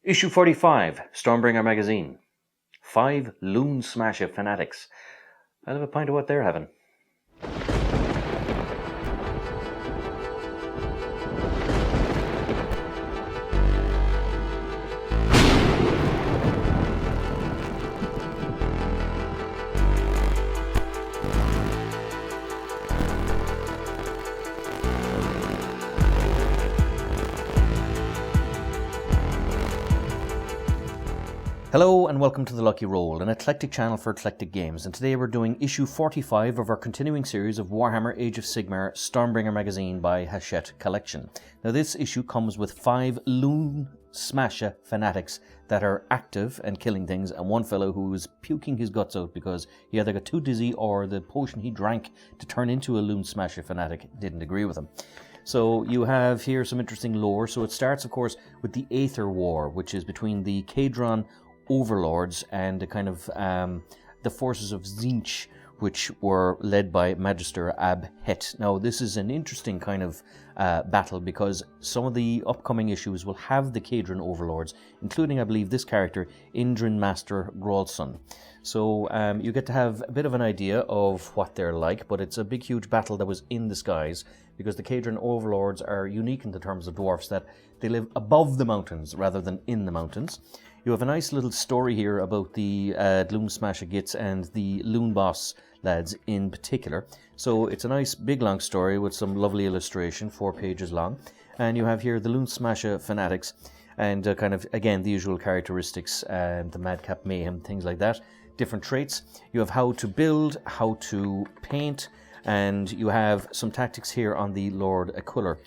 Issue 45, Stormbringer magazine. 5 loon smasher fanatics. I'll have a pint of what they're having. Hello and welcome to The Lucky Roll, an eclectic channel for eclectic games, and today we're doing issue 45 of our continuing series of Warhammer Age of Sigmar Stormbringer magazine by Hachette Collection. Now this issue comes with 5 loon smasher fanatics that are active and killing things, and one fellow who is puking his guts out because he either got too dizzy or the potion he drank to turn into a loon smasher fanatic didn't agree with him. So you have here some interesting lore. So it starts, of course, with the Aether War, which is between the Khaedron overlords and the kind of the forces of Tzeentch, which were led by Magister Ab Het. Now this is an interesting kind of battle because some of the upcoming issues will have the Khaedron overlords, including, I believe, this character, Indrin Master Gralson. So you get to have a bit of an idea of what they're like, but it's a big huge battle that was in the skies because the Khaedron overlords are unique in the terms of dwarfs, that they live above the mountains rather than in the mountains. You have a nice little story here about the Loon Smasher Gits and the Loon Boss lads in particular. So it's a nice big long story with some lovely illustration, 4 pages long. And you have here the Loon Smasher fanatics and kind of, again, the usual characteristics and the madcap mayhem, things like that. Different traits. You have how to build, how to paint, and you have some tactics here on the Lord Aquiller.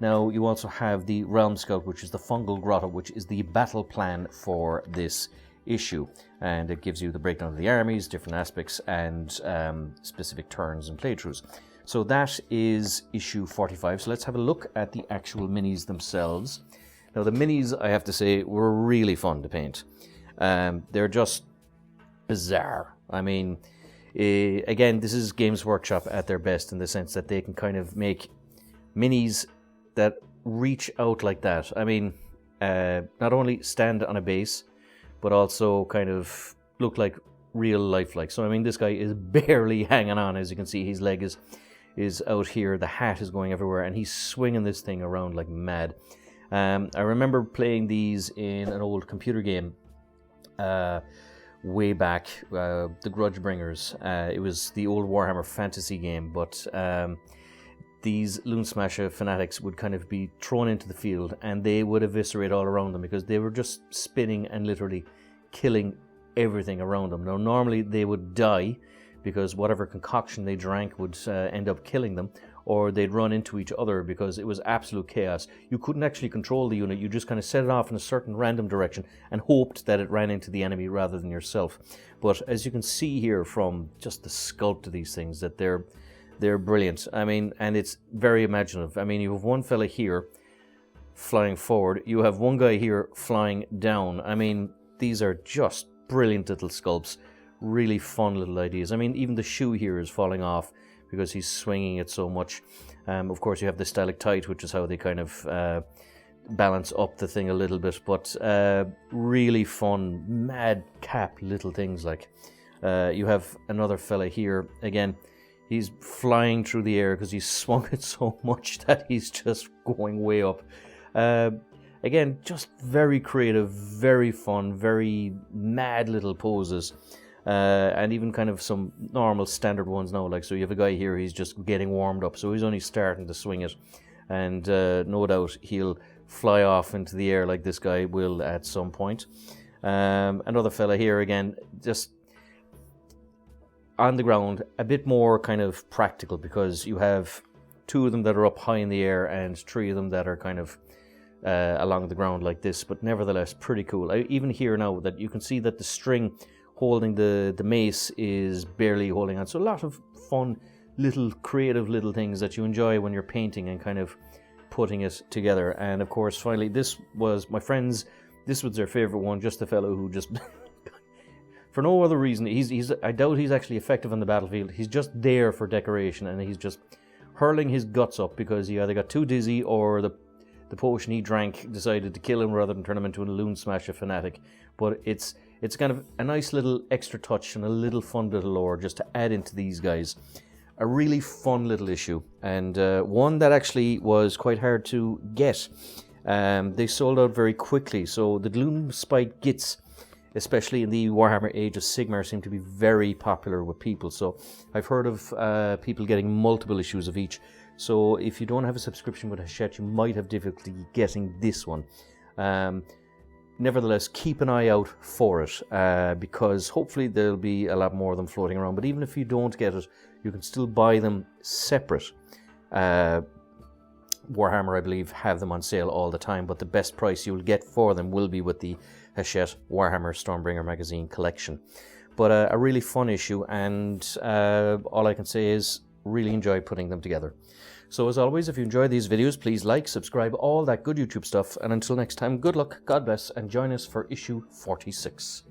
Now, you also have the Realm Scout, which is the Fungal Grotto, which is the battle plan for this issue. And it gives you the breakdown of the armies, different aspects, and specific turns and playthroughs. So that is issue 45. So let's have a look at the actual minis themselves. Now, the minis, I have to say, were really fun to paint. They're just bizarre. I mean, again, this is Games Workshop at their best in the sense that they can kind of make minis that reach out like that. I mean, not only stand on a base, but also kind of look like real lifelike. So I mean, this guy is barely hanging on. As you can see, his leg is out here. The hat is going everywhere, and he's swinging this thing around like mad. I remember playing these in an old computer game way back, the Grudge Bringers. It was the old Warhammer fantasy game, but these Loon Smasher fanatics would kind of be thrown into the field and they would eviscerate all around them because they were just spinning and literally killing everything around them. Now, normally they would die because whatever concoction they drank would end up killing them, or they'd run into each other because it was absolute chaos. You couldn't actually control the unit. You just kind of set it off in a certain random direction and hoped that it ran into the enemy rather than yourself. But as you can see here from just the sculpt of these things, that they're brilliant. I mean, and it's very imaginative. I mean, you have one fella here flying forward. You have one guy here flying down. I mean, these are just brilliant little sculpts. Really fun little ideas. I mean, even the shoe here is falling off because he's swinging it so much. Of course, you have the stalactite, which is how they kind of balance up the thing a little bit. But really fun, madcap little things like. You have another fella here. Again, he's flying through the air because he's swung it so much that he's just going way up. Again, just very creative, very fun, very mad little poses. And even kind of some normal standard ones now. Like, so you have a guy here, he's just getting warmed up. So he's only starting to swing it. And no doubt he'll fly off into the air like this guy will at some point. Another fella here, again, just on the ground, a bit more kind of practical because you have 2 of them that are up high in the air and 3 of them that are kind of along the ground like this, but nevertheless pretty cool. Even here now that you can see that the string holding the mace is barely holding on. So a lot of fun little creative little things that you enjoy when you're painting and kind of putting it together. And of course, finally, this was my friends, this was their favorite one, just the fellow who just for no other reason, I doubt he's actually effective on the battlefield. He's just there for decoration, and he's just hurling his guts up because he either got too dizzy or the potion he drank decided to kill him rather than turn him into a loon smasher fanatic. But it's kind of a nice little extra touch and a little fun little lore just to add into these guys. A really fun little issue, and one that actually was quite hard to get. They sold out very quickly, so the Gloom Spike Gits, especially in the Warhammer Age of Sigmar, seem to be very popular with people. So I've heard of people getting multiple issues of each. So if you don't have a subscription with Hachette, you might have difficulty getting this one. Nevertheless, keep an eye out for it, because hopefully there'll be a lot more of them floating around. But even if you don't get it, you can still buy them separate. Warhammer, I believe, have them on sale all the time, but the best price you'll get for them will be with the Hachette Warhammer Stormbringer magazine collection. But a really fun issue, and all I can say is really enjoy putting them together. So as always, if you enjoy these videos, please like, subscribe, all that good YouTube stuff, and until next time, good luck, God bless, and join us for issue 46.